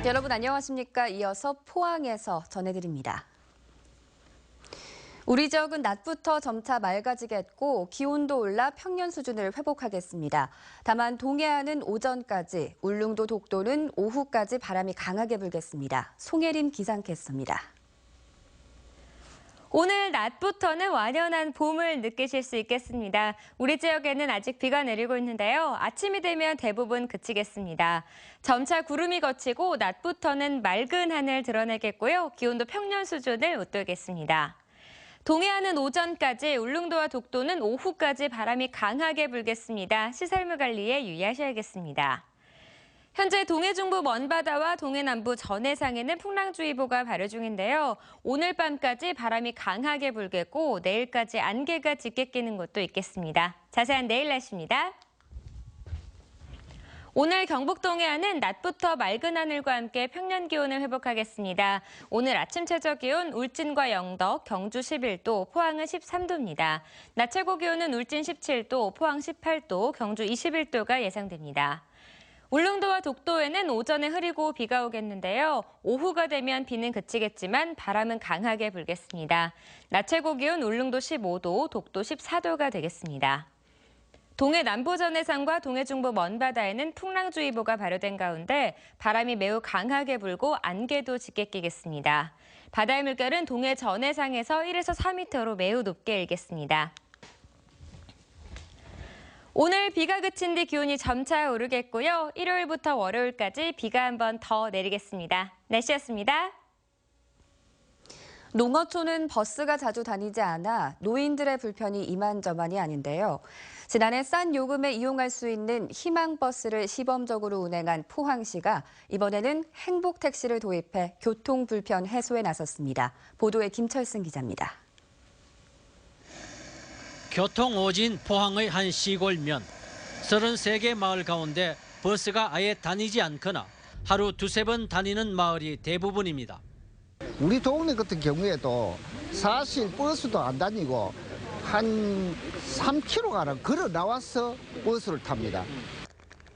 여러분 안녕하십니까? 이어서 포항에서 전해드립니다. 우리 지역은 낮부터 점차 맑아지겠고 기온도 올라 평년 수준을 회복하겠습니다. 다만 동해안은 오전까지, 울릉도 독도는 오후까지 바람이 강하게 불겠습니다. 송혜림 기상캐스터입니다. 오늘 낮부터는 완연한 봄을 느끼실 수 있겠습니다. 우리 지역에는 아직 비가 내리고 있는데요. 아침이 되면 대부분 그치겠습니다. 점차 구름이 걷히고 낮부터는 맑은 하늘 드러내겠고요. 기온도 평년 수준을 웃돌겠습니다. 동해안은 오전까지, 울릉도와 독도는 오후까지 바람이 강하게 불겠습니다. 시설물 관리에 유의하셔야겠습니다. 현재 동해 중부 먼바다와 동해 남부 전해상에는 풍랑주의보가 발효 중인데요. 오늘 밤까지 바람이 강하게 불겠고 내일까지 안개가 짙게 끼는 곳도 있겠습니다. 자세한 내일 날씨입니다. 오늘 경북 동해안은 낮부터 맑은 하늘과 함께 평년 기온을 회복하겠습니다. 오늘 아침 최저 기온 울진과 영덕, 경주 11도, 포항은 13도입니다. 낮 최고 기온은 울진 17도, 포항 18도, 경주 21도가 예상됩니다. 울릉도와 독도에는 오전에 흐리고 비가 오겠는데요. 오후가 되면 비는 그치겠지만 바람은 강하게 불겠습니다. 낮 최고 기온 울릉도 15도, 독도 14도가 되겠습니다. 동해 남부 전해상과 동해 중부 먼바다에는 풍랑주의보가 발효된 가운데 바람이 매우 강하게 불고 안개도 짙게 끼겠습니다. 바다의 물결은 동해 전해상에서 1에서 4m로 매우 높게 일겠습니다. 오늘 비가 그친 뒤 기온이 점차 오르겠고요. 일요일부터 월요일까지 비가 한 번 더 내리겠습니다. 날씨였습니다. 농어촌은 버스가 자주 다니지 않아 노인들의 불편이 이만저만이 아닌데요. 지난해 싼 요금에 이용할 수 있는 희망버스를 시범적으로 운행한 포항시가 이번에는 행복택시를 도입해 교통 불편 해소에 나섰습니다. 보도에 김철승 기자입니다. 교통오진 포항의 한 시골면 33개 마을 가운데 버스가 아예 다니지 않거나 하루 두세 번 다니는 마을이 대부분입니다. 우리 동네 같은 경우에도 사실 버스도 안 다니고 한 3km 걸어 나와서 버스를 탑니다.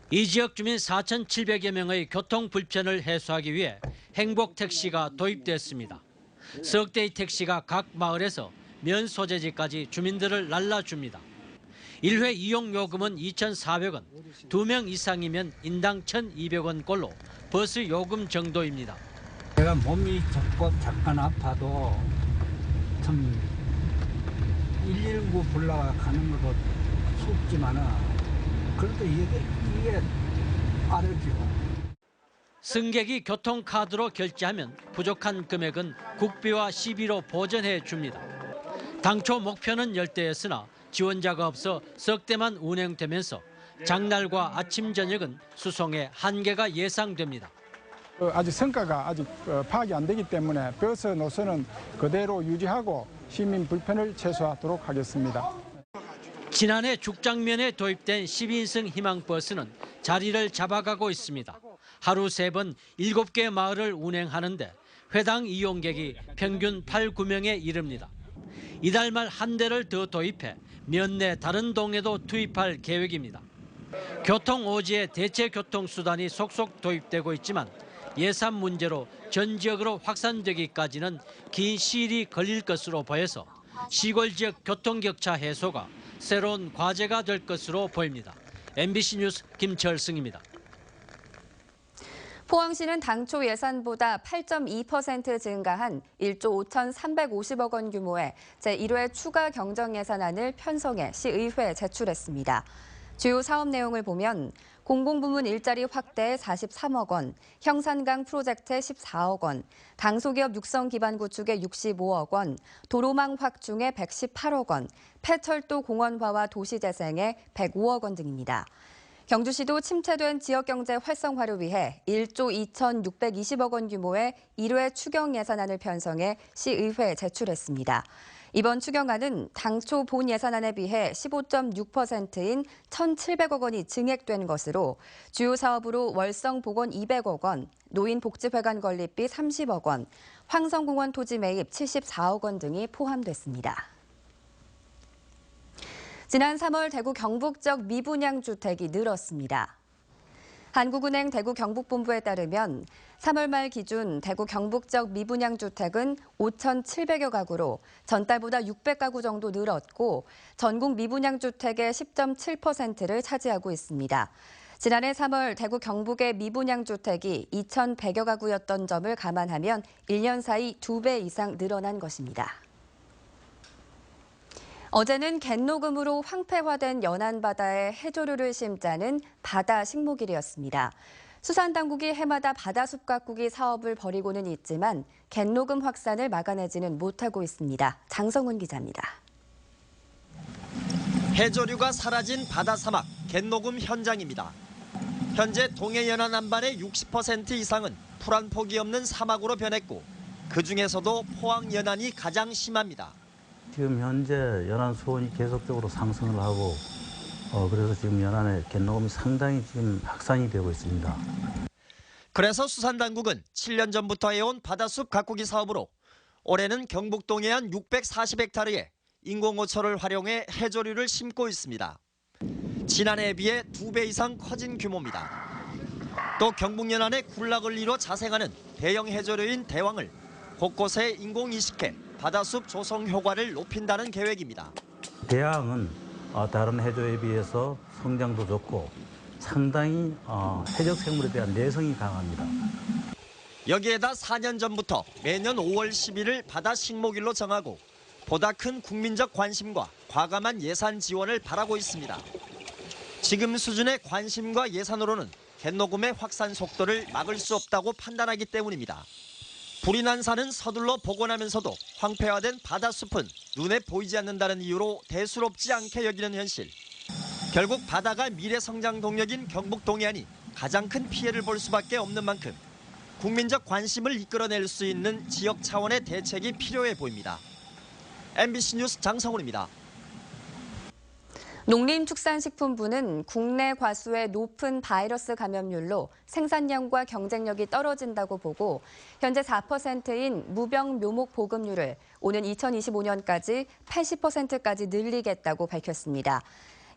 이 지역 주민 4,700여 명의 교통 불편을 해소하기 위해 행복택시가 도입됐습니다. 석 대의 택시가 각 마을에서 면 소재지까지 주민들을 날라줍니다. 1회 이용 요금은 2,400원, 2명 이상이면 인당 1,200원꼴로 버스 요금 정도입니다. 제가 몸이 조금 잠깐 아파도 참 119 불러가 가는 것도 쉽지만은 그래도 이게 빠르죠. 승객이 교통카드로 결제하면 부족한 금액은 국비와 시비로 보전해 줍니다. 당초 목표는 10대였으나 지원자가 없어 석 대만 운행되면서 장날과 아침 저녁은 수송에 한계가 예상됩니다. 아직 성과가 아직 파악이 안 되기 때문에 버스 노선은 그대로 유지하고 시민 불편을 최소화하도록 하겠습니다. 지난해 죽장면에 도입된 10인승 희망버스는 자리를 잡아가고 있습니다. 하루 3번 7개 마을을 운행하는데 회당 이용객이 평균 8, 9명에 이릅니다. 이달 말 한 대를 더 도입해 면 내 다른 동에도 투입할 계획입니다. 교통오지의 대체 교통수단이 속속 도입되고 있지만 예산 문제로 전 지역으로 확산되기까지는 긴 시일이 걸릴 것으로 보여서 시골 지역 교통격차 해소가 새로운 과제가 될 것으로 보입니다. MBC 뉴스 김철승입니다. 포항시는 당초 예산보다 8.2% 증가한 1조 5,350억 원 규모의 제1회 추가 경정 예산안을 편성해 시의회에 제출했습니다. 주요 사업 내용을 보면 공공부문 일자리 확대에 43억 원, 형산강 프로젝트에 14억 원, 강소기업 육성 기반 구축에 65억 원, 도로망 확충에 118억 원, 폐철도 공원화와 도시재생에 105억 원 등입니다. 경주시도 침체된 지역경제 활성화를 위해 1조 2,620억 원 규모의 1회 추경 예산안을 편성해 시의회에 제출했습니다. 이번 추경안은 당초 본 예산안에 비해 15.6%인 1,700억 원이 증액된 것으로 주요 사업으로 월성복원 200억 원, 노인복지회관 건립비 30억 원, 황성공원 토지 매입 74억 원 등이 포함됐습니다. 지난 3월 대구 경북 지역 미분양 주택이 늘었습니다. 한국은행 대구 경북본부에 따르면 3월 말 기준 대구 경북 지역 미분양 주택은 5,700여 가구로 전달보다 600가구 정도 늘었고 전국 미분양 주택의 10.7%를 차지하고 있습니다. 지난해 3월 대구 경북의 미분양 주택이 2,100여 가구였던 점을 감안하면 1년 사이 2배 이상 늘어난 것입니다. 어제는 갯녹음으로 황폐화된 연안바다에 해조류를 심자는 바다 식목일이었습니다. 수산당국이 해마다 바다숲 가꾸기 사업을 벌이고는 있지만 갯녹음 확산을 막아내지는 못하고 있습니다. 장성훈 기자입니다. 해조류가 사라진 바다 사막 갯녹음 현장입니다. 현재 동해 연안 안반의 60% 이상은 풀 한 폭이 없는 사막으로 변했고 그중에서도 포항 연안이 가장 심합니다. 지금 현재 연안 수온이 계속적으로 상승을 하고 그래서 지금 연안의 갯녹음이 상당히 지금 확산이 되고 있습니다. 그래서 수산당국은 7년 전부터 해온 바다숲 가꾸기 사업으로 올해는 경북 동해안 640헥타르에 인공호초를 활용해 해조류를 심고 있습니다. 지난해에 비해 2배 이상 커진 규모입니다. 또 경북 연안에 군락을 이뤄 자생하는 대형 해조류인 대왕을 곳곳에 인공 이식해 바다숲 조성 효과를 높인다는 계획입니다. 대왕은 다른 해조에 비해서 성장도 좋고 상당히 해적 생물에 대한 내성이 강합니다. 여기에다 4년 전부터 매년 5월 10일을 바다 식목일로 정하고 보다 큰 국민적 관심과 과감한 예산 지원을 바라고 있습니다. 지금 수준의 관심과 예산으로는 갯녹음의 확산 속도를 막을 수 없다고 판단하기 때문입니다. 불이 난 산은 서둘러 복원하면서도 황폐화된 바다숲은 눈에 보이지 않는다는 이유로 대수롭지 않게 여기는 현실. 결국 바다가 미래 성장 동력인 경북 동해안이 가장 큰 피해를 볼 수밖에 없는 만큼 국민적 관심을 이끌어낼 수 있는 지역 차원의 대책이 필요해 보입니다. MBC 뉴스 장성훈입니다. 농림축산식품부는 국내 과수의 높은 바이러스 감염률로 생산량과 경쟁력이 떨어진다고 보고 현재 4%인 무병 묘목 보급률을 오는 2025년까지 80%까지 늘리겠다고 밝혔습니다.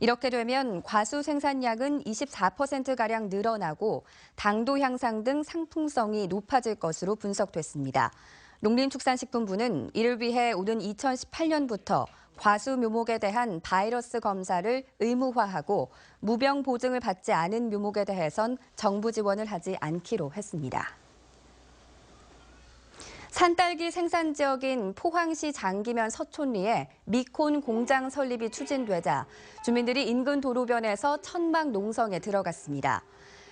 이렇게 되면 과수 생산량은 24%가량 늘어나고 당도 향상 등 상품성이 높아질 것으로 분석됐습니다. 농림축산식품부는 이를 위해 오는 2018년부터 과수 묘목에 대한 바이러스 검사를 의무화하고 무병 보증을 받지 않은 묘목에 대해선 정부 지원을 하지 않기로 했습니다. 산딸기 생산 지역인 포항시 장기면 서촌리에 미콘 공장 설립이 추진되자 주민들이 인근 도로변에서 천막 농성에 들어갔습니다.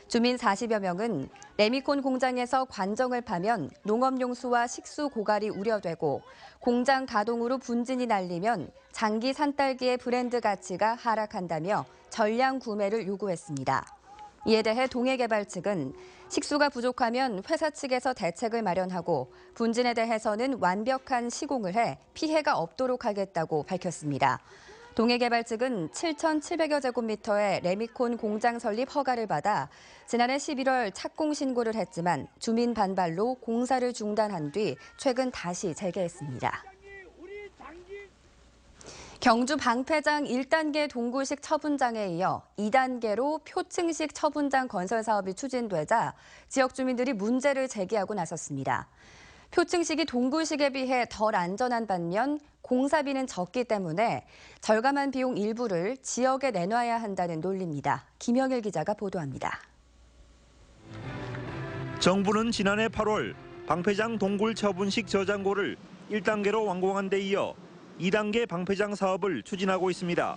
주민 40여 명은 레미콘 공장에서 관정을 파면 농업용수와 식수 고갈이 우려되고 공장 가동으로 분진이 날리면 장기 산딸기의 브랜드 가치가 하락한다며 전량 구매를 요구했습니다. 이에 대해 동해개발 측은 식수가 부족하면 회사 측에서 대책을 마련하고 분진에 대해서는 완벽한 시공을 해 피해가 없도록 하겠다고 밝혔습니다. 동해개발 측은 7,700여 제곱미터의 레미콘 공장 설립 허가를 받아 지난해 11월 착공 신고를 했지만 주민 반발로 공사를 중단한 뒤 최근 다시 재개했습니다. 경주 방패장 1단계 동굴식 처분장에 이어 2단계로 표층식 처분장 건설 사업이 추진되자 지역 주민들이 문제를 제기하고 나섰습니다. 표층식이 동굴식에 비해 덜 안전한 반면 공사비는 적기 때문에 절감한 비용 일부를 지역에 내놔야 한다는 논리입니다. 김영일 기자가 보도합니다. 정부는 지난해 8월 방패장 동굴 처분식 저장고를 1단계로 완공한 데 이어 2단계 방패장 사업을 추진하고 있습니다.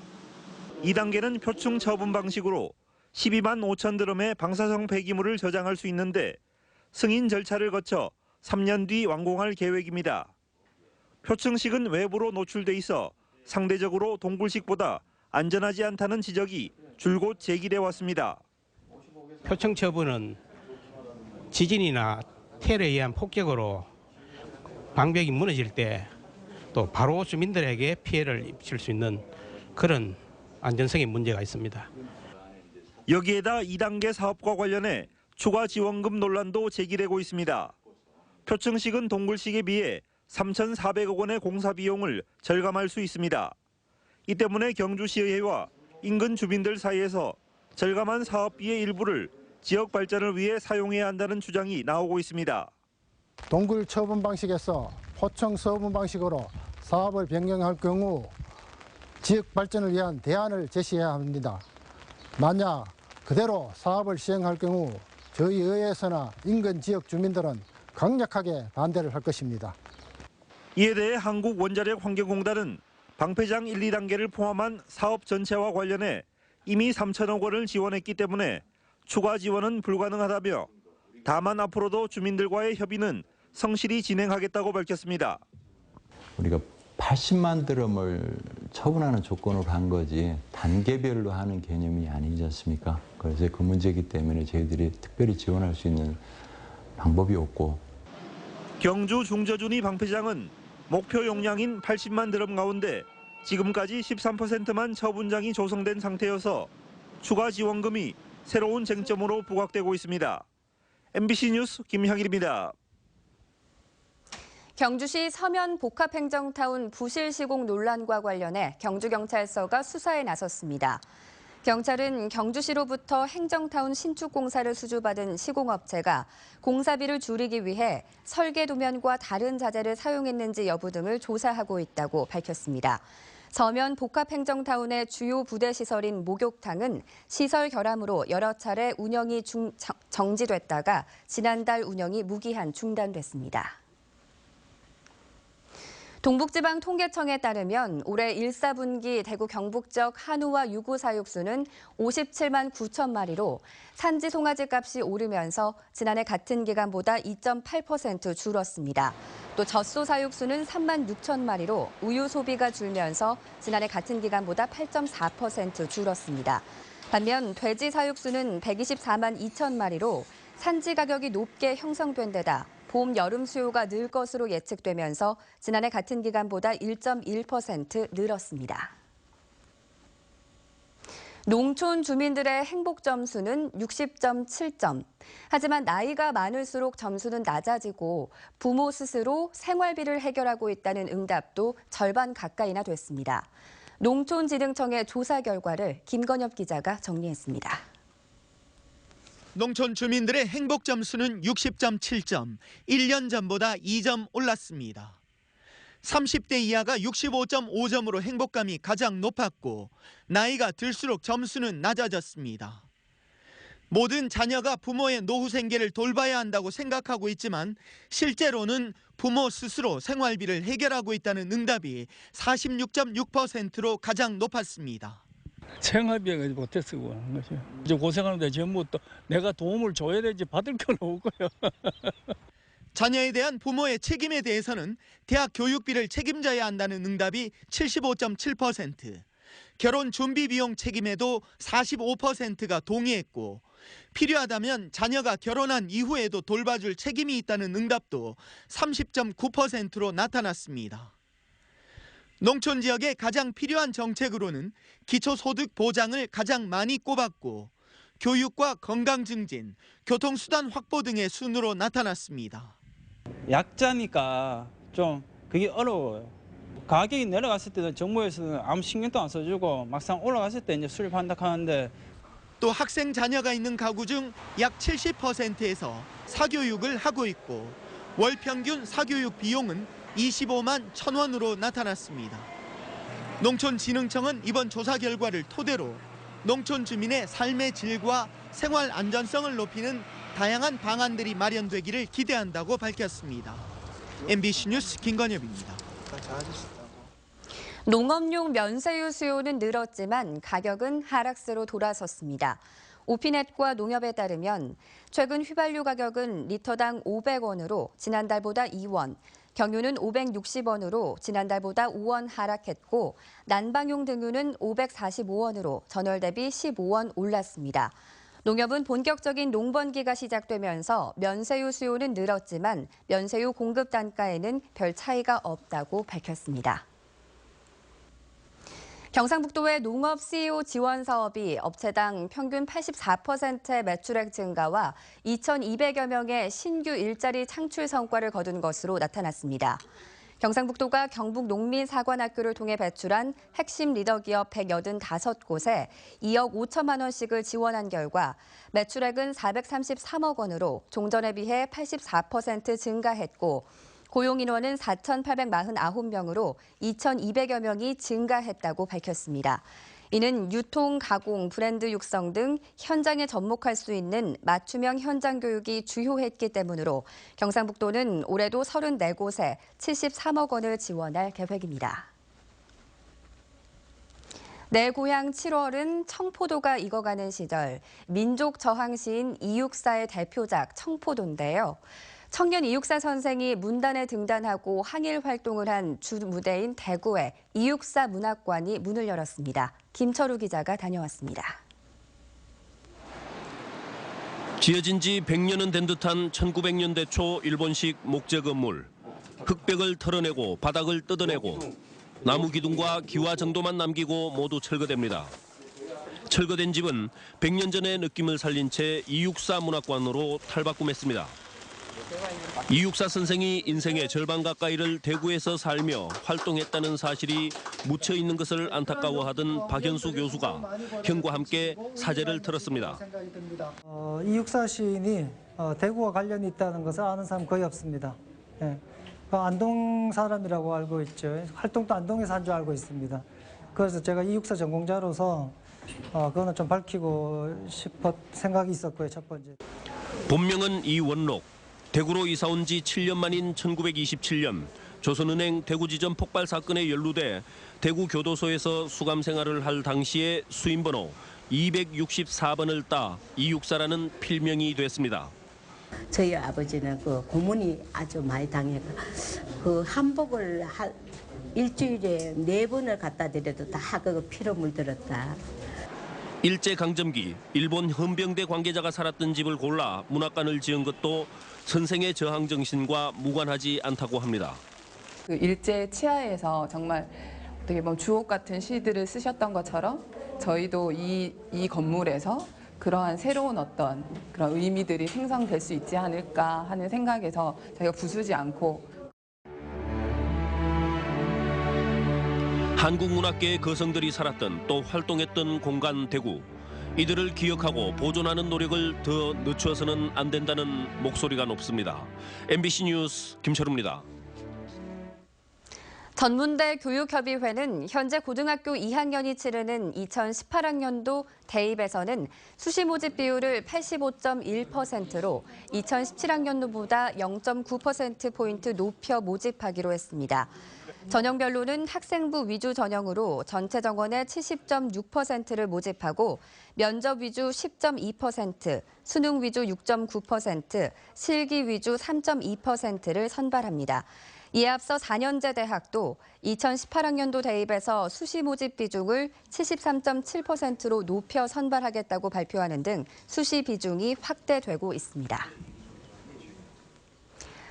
2단계는 표층 처분 방식으로 12만 5천 드럼의 방사성 폐기물을 저장할 수 있는데 승인 절차를 거쳐 3년 뒤 완공할 계획입니다. 표층식은 외부로 노출돼 있어 상대적으로 동굴식보다 안전하지 않다는 지적이 줄곧 제기돼 왔습니다. 표층 처분은 지진이나 태열에 의한 폭격으로 방벽이 무너질 때 또 바로 주민들에게 피해를 입힐 수 있는 그런 안전성의 문제가 있습니다. 여기에다 2단계 사업과 관련해 추가 지원금 논란도 제기되고 있습니다. 표층식은 동굴식에 비해 3,400억 원의 공사 비용을 절감할 수 있습니다. 이 때문에 경주시의회와 인근 주민들 사이에서 절감한 사업비의 일부를 지역 발전을 위해 사용해야 한다는 주장이 나오고 있습니다. 동굴 처분 방식에서 포청 처분 방식으로 사업을 변경할 경우 지역 발전을 위한 대안을 제시해야 합니다. 만약 그대로 사업을 시행할 경우 저희 의회에서나 인근 지역 주민들은 강력하게 반대를 할 것입니다. 이에 대해 한국원자력환경공단은 방패장 1, 2단계를 포함한 사업 전체와 관련해 이미 3천억 원을 지원했기 때문에 추가 지원은 불가능하다며 다만 앞으로도 주민들과의 협의는 성실히 진행하겠다고 밝혔습니다. 우리가 80만 드럼을 처분하는 조건으로 한 거지 단계별로 하는 개념이 아니지 않습니까? 그래서 그 문제이기 때문에 저희들이 특별히 지원할 수 있는 방법이 없고. 경주 중저준이 방패장은 목표 용량인 80만 드럼 가운데 지금까지 13%만 처분장이 조성된 상태여서 추가 지원금이 새로운 쟁점으로 부각되고 있습니다. MBC 뉴스 김향일입니다. 경주시 서면 복합행정타운 부실 시공 논란과 관련해 경주경찰서가 수사에 나섰습니다. 경찰은 경주시로부터 행정타운 신축 공사를 수주받은 시공업체가 공사비를 줄이기 위해 설계 도면과 다른 자재를 사용했는지 여부 등을 조사하고 있다고 밝혔습니다. 서면 복합행정타운의 주요 부대 시설인 목욕탕은 시설 결함으로 여러 차례 운영이 정지됐다가 지난달 운영이 무기한 중단됐습니다. 동북지방통계청에 따르면 올해 1, 4분기 대구 경북 지역 한우와 유구 사육수는 57만 9천 마리로 산지 송아지 값이 오르면서 지난해 같은 기간보다 2.8% 줄었습니다. 또 젖소 사육수는 3만 6천 마리로 우유 소비가 줄면서 지난해 같은 기간보다 8.4% 줄었습니다. 반면 돼지 사육수는 124만 2천 마리로 산지 가격이 높게 형성된 데다 봄, 여름 수요가 늘 것으로 예측되면서 지난해 같은 기간보다 1.1% 늘었습니다. 농촌 주민들의 행복 점수는 60.7점. 하지만 나이가 많을수록 점수는 낮아지고 부모 스스로 생활비를 해결하고 있다는 응답도 절반 가까이나 됐습니다. 농촌진흥청의 조사 결과를 김건엽 기자가 정리했습니다. 농촌 주민들의 행복 점수는 60.7점, 1년 전보다 2점 올랐습니다. 30대 이하가 65.5점으로 행복감이 가장 높았고 나이가 들수록 점수는 낮아졌습니다. 모든 자녀가 부모의 노후 생계를 돌봐야 한다고 생각하고 있지만 실제로는 부모 스스로 생활비를 해결하고 있다는 응답이 46.6%로 가장 높았습니다. 생활비가 못해 쓰고 하는 거죠. 이제 고생하는데 전부 또 내가 도움을 줘야 되지 받을 건 없고요. 자녀에 대한 부모의 책임에 대해서는 대학 교육비를 책임져야 한다는 응답이 75.7%, 결혼 준비 비용 책임에도 45%가 동의했고 필요하다면 자녀가 결혼한 이후에도 돌봐줄 책임이 있다는 응답도 30.9%로 나타났습니다. 농촌 지역에 가장 필요한 정책으로는 기초소득 보장을 가장 많이 꼽았고 교육과 건강 증진, 교통수단 확보 등의 순으로 나타났습니다. 약자니까 좀 그게 어려워요. 가격이 내려갔을 때는 정부에서는 아무 신경도 안 써주고 막상 올라갔을 때 이제 수립한다 하는데 또 학생 자녀가 있는 가구 중 약 70%에서 사교육을 하고 있고 월 평균 사교육 비용은 25만 1,000원으로 나타났습니다. 농촌진흥청은 이번 조사 결과를 토대로 농촌 주민의 삶의 질과 생활 안전성을 높이는 다양한 방안들이 마련되기를 기대한다고 밝혔습니다. MBC 뉴스 김건엽입니다. 농업용 면세유 수요는 늘었지만 가격은 하락세로 돌아섰습니다. 오피넷과 농협에 따르면 최근 휘발유 가격은 리터당 500원으로 지난달보다 2원, 경유는 560원으로 지난달보다 5원 하락했고 난방용 등유는 545원으로 전월 대비 15원 올랐습니다. 농협은 본격적인 농번기가 시작되면서 면세유 수요는 늘었지만 면세유 공급 단가에는 별 차이가 없다고 밝혔습니다. 경상북도의 농업 CEO 지원 사업이 업체당 평균 84%의 매출액 증가와 2,200여 명의 신규 일자리 창출 성과를 거둔 것으로 나타났습니다. 경상북도가 경북농민사관학교를 통해 배출한 핵심 리더 기업 185곳에 2억 5천만 원씩을 지원한 결과 매출액은 433억 원으로 종전에 비해 84% 증가했고 고용 인원은 4,849명으로 2,200여 명이 증가했다고 밝혔습니다. 이는 유통, 가공, 브랜드 육성 등 현장에 접목할 수 있는 맞춤형 현장 교육이 주요했기 때문으로 경상북도는 올해도 34곳에 73억 원을 지원할 계획입니다. 내 고향 7월은 청포도가 익어가는 시절, 민족 저항시인 이육사의 대표작 청포도인데요. 청년 이육사 선생이 문단에 등단하고 항일 활동을 한 주 무대인 대구의 이육사 문학관이 문을 열었습니다. 김철우 기자가 다녀왔습니다. 지어진 지 100년은 된 듯한 1900년대 초 일본식 목재 건물. 흙벽을 털어내고 바닥을 뜯어내고 나무 기둥과 기와 정도만 남기고 모두 철거됩니다. 철거된 집은 100년 전의 느낌을 살린 채 이육사 문학관으로 탈바꿈했습니다. 이육사 선생이 인생의 절반 가까이를 대구에서 살며 활동했다는 사실이 묻혀 있는 것을 안타까워하던 박현수 교수가 형과 함께 사제를 틀었습니다. 이육사 시인이 대구와 관련이 있다는 것을 아는 사람 거의 없습니다. 예. 안동 사람이라고 알고 있죠. 활동도 안동에서 한 줄 알고 있습니다. 그래서 제가 이육사 전공자로서 그거는 좀 밝히고 싶은 생각이 있었고요, 첫 번째. 본명은 이원록. 대구로 이사 온 지 7년 만인 1927년 조선은행 대구지점 폭발 사건에 연루돼 대구 교도소에서 수감 생활을 할 당시에 수임번호 264번을 따 이육사라는 필명이 됐습니다. 저희 아버지는 그 고문이 아주 많이 당해가 그 한복을 일주일에 4번을 갖다 드려도 다 그 피로 물들었다. 일제강점기 일본 헌병대 관계자가 살았던 집을 골라 문학관을 지은 것도 선생의 저항 정신과 무관하지 않다고 합니다. 그 일제 치하에서 정말 어떻게 보면 주옥 같은 시들을 쓰셨던 것처럼 저희도 이 건물에서 그러한 새로운 어떤 그런 의미들이 생성될 수 있지 않을까 하는 생각에서 저희가 부수지 않고 한국문학계의 거성들이 살았던 또 활동했던 공간 대구. 이들을 기억하고 보존하는 노력을 더 늦춰서는 안 된다는 목소리가 높습니다. MBC 뉴스 김철우입니다. 전문대 교육협의회는 현재 고등학교 2학년이 치르는 2018학년도 대입에서는 수시 모집 비율을 85.1%로 2017학년도보다 0.9%포인트 높여 모집하기로 했습니다. 전형별로는 학생부 위주 전형으로 전체 정원의 70.6%를 모집하고 면접 위주 10.2%, 수능 위주 6.9%, 실기 위주 3.2%를 선발합니다. 이에 앞서 4년제 대학도 2018학년도 대입에서 수시 모집 비중을 73.7%로 높여 선발하겠다고 발표하는 등 수시 비중이 확대되고 있습니다.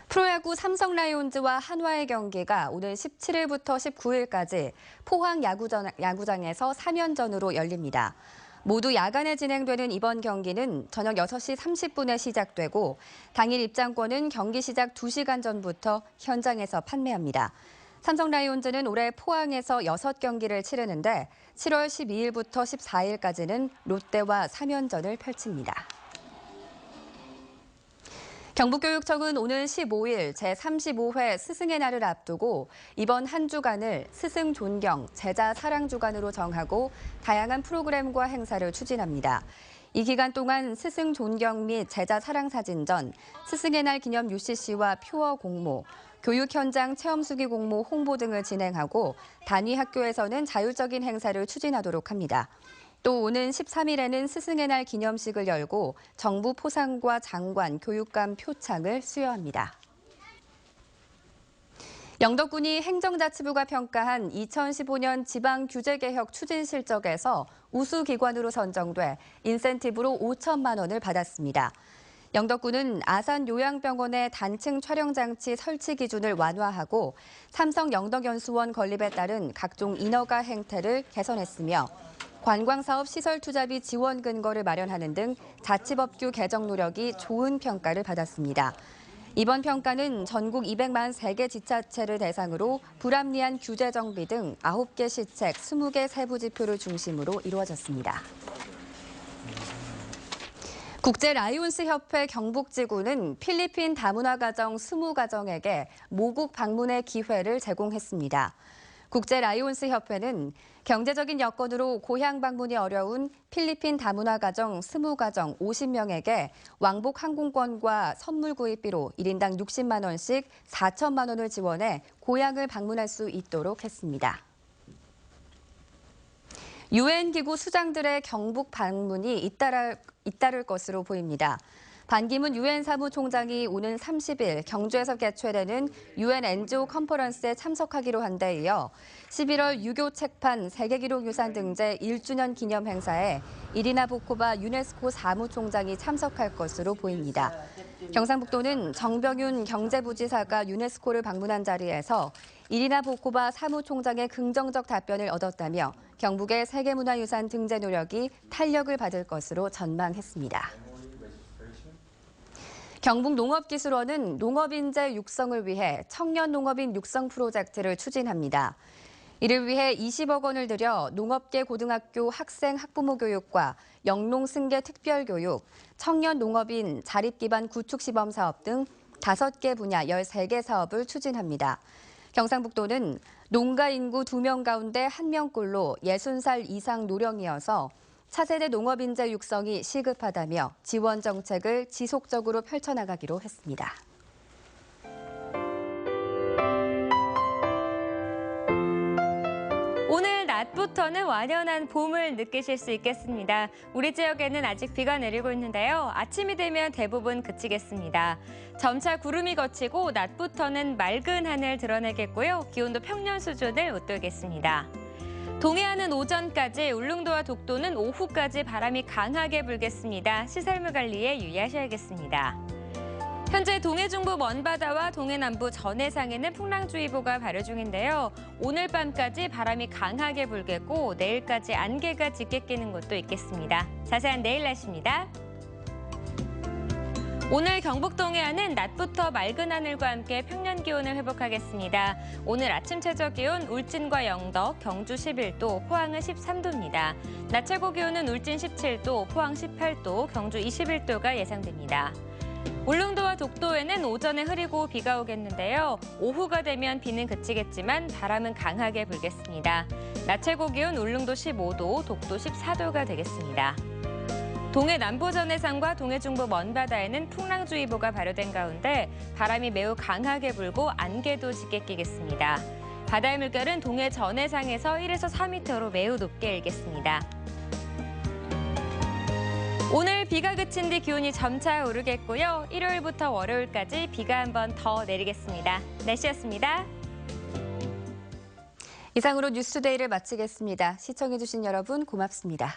프로야구 삼성 라이온즈와 한화의 경기가 오늘 17일부터 19일까지 포항 야구장에서 3연전으로 열립니다. 모두 야간에 진행되는 이번 경기는 저녁 6시 30분에 시작되고 당일 입장권은 경기 시작 2시간 전부터 현장에서 판매합니다. 삼성 라이온즈는 올해 포항에서 6경기를 치르는데 7월 12일부터 14일까지는 롯데와 3연전을 펼칩니다. 경북교육청은 오늘 15일 제35회 스승의 날을 앞두고 이번 한 주간을 스승 존경, 제자 사랑 주간으로 정하고 다양한 프로그램과 행사를 추진합니다. 이 기간 동안 스승 존경 및 제자 사랑 사진전, 스승의 날 기념 UCC와 표어 공모, 교육 현장 체험 수기 공모 홍보 등을 진행하고 단위 학교에서는 자율적인 행사를 추진하도록 합니다. 또 오는 13일에는 스승의 날 기념식을 열고 정부 포상과 장관, 교육감 표창을 수여합니다. 영덕군이 행정자치부가 평가한 2015년 지방규제개혁 추진 실적에서 우수기관으로 선정돼 인센티브로 5천만 원을 받았습니다. 영덕군은 아산 요양병원의 단층 촬영장치 설치 기준을 완화하고 삼성 영덕연수원 건립에 따른 각종 인허가 행태를 개선했으며 관광사업 시설 투자비 지원 근거를 마련하는 등 자치법규 개정 노력이 좋은 평가를 받았습니다. 이번 평가는 전국 243개 지자체를 대상으로 불합리한 규제 정비 등 9개 시책, 20개 세부 지표를 중심으로 이루어졌습니다. 국제 라이온스 협회 경북지구는 필리핀 다문화 가정 20가정에게 모국 방문의 기회를 제공했습니다. 국제 라이온스 협회는 경제적인 여건으로 고향 방문이 어려운 필리핀 다문화 가정 20가정 50명에게 왕복 항공권과 선물 구입비로 1인당 60만 원씩 4천만 원을 지원해 고향을 방문할 수 있도록 했습니다. 유엔 기구 수장들의 경북 방문이 잇따를 것으로 보입니다. 반기문 유엔 사무총장이 오는 30일 경주에서 개최되는 유엔 NGO 컨퍼런스에 참석하기로 한 데 이어 11월 유교 책판 세계기록유산 등재 1주년 기념 행사에 이리나 보코바 유네스코 사무총장이 참석할 것으로 보입니다. 경상북도는 정병윤 경제부지사가 유네스코를 방문한 자리에서 이리나 보코바 사무총장의 긍정적 답변을 얻었다며 경북의 세계문화유산 등재 노력이 탄력을 받을 것으로 전망했습니다. 경북농업기술원은 농업인재 육성을 위해 청년 농업인 육성 프로젝트를 추진합니다. 이를 위해 20억 원을 들여 농업계 고등학교 학생 학부모 교육과 영농승계 특별교육, 청년 농업인 자립기반 구축시범 사업 등 5개 분야 13개 사업을 추진합니다. 경상북도는 농가 인구 2명 가운데 1명꼴로 60살 이상 노령이어서 차세대 농업인재 육성이 시급하다며 지원 정책을 지속적으로 펼쳐나가기로 했습니다. 오늘 낮부터는 완연한 봄을 느끼실 수 있겠습니다. 우리 지역에는 아직 비가 내리고 있는데요. 아침이 되면 대부분 그치겠습니다. 점차 구름이 걷히고 낮부터는 맑은 하늘 드러내겠고요. 기온도 평년 수준을 웃돌겠습니다. 동해안은 오전까지, 울릉도와 독도는 오후까지 바람이 강하게 불겠습니다. 시설물 관리에 유의하셔야겠습니다. 현재 동해 중부 먼바다와 동해 남부 전해상에는 풍랑주의보가 발효 중인데요. 오늘 밤까지 바람이 강하게 불겠고 내일까지 안개가 짙게 끼는 곳도 있겠습니다. 자세한 내일 날씨입니다. 오늘 경북 동해안은 낮부터 맑은 하늘과 함께 평년 기온을 회복하겠습니다. 오늘 아침 최저 기온 울진과 영덕, 경주 11도, 포항은 13도입니다. 낮 최고 기온은 울진 17도, 포항 18도, 경주 21도가 예상됩니다. 울릉도와 독도에는 오전에 흐리고 비가 오겠는데요. 오후가 되면 비는 그치겠지만 바람은 강하게 불겠습니다. 낮 최고 기온 울릉도 15도, 독도 14도가 되겠습니다. 동해 남부 전해상과 동해 중부 먼바다에는 풍랑주의보가 발효된 가운데 바람이 매우 강하게 불고 안개도 짙게 끼겠습니다. 바다의 물결은 동해 전해상에서 1에서 4m로 매우 높게 일겠습니다. 오늘 비가 그친 뒤 기온이 점차 오르겠고요. 일요일부터 월요일까지 비가 한 번 더 내리겠습니다. 날씨였습니다. 이상으로 뉴스데이를 마치겠습니다. 시청해주신 여러분 고맙습니다.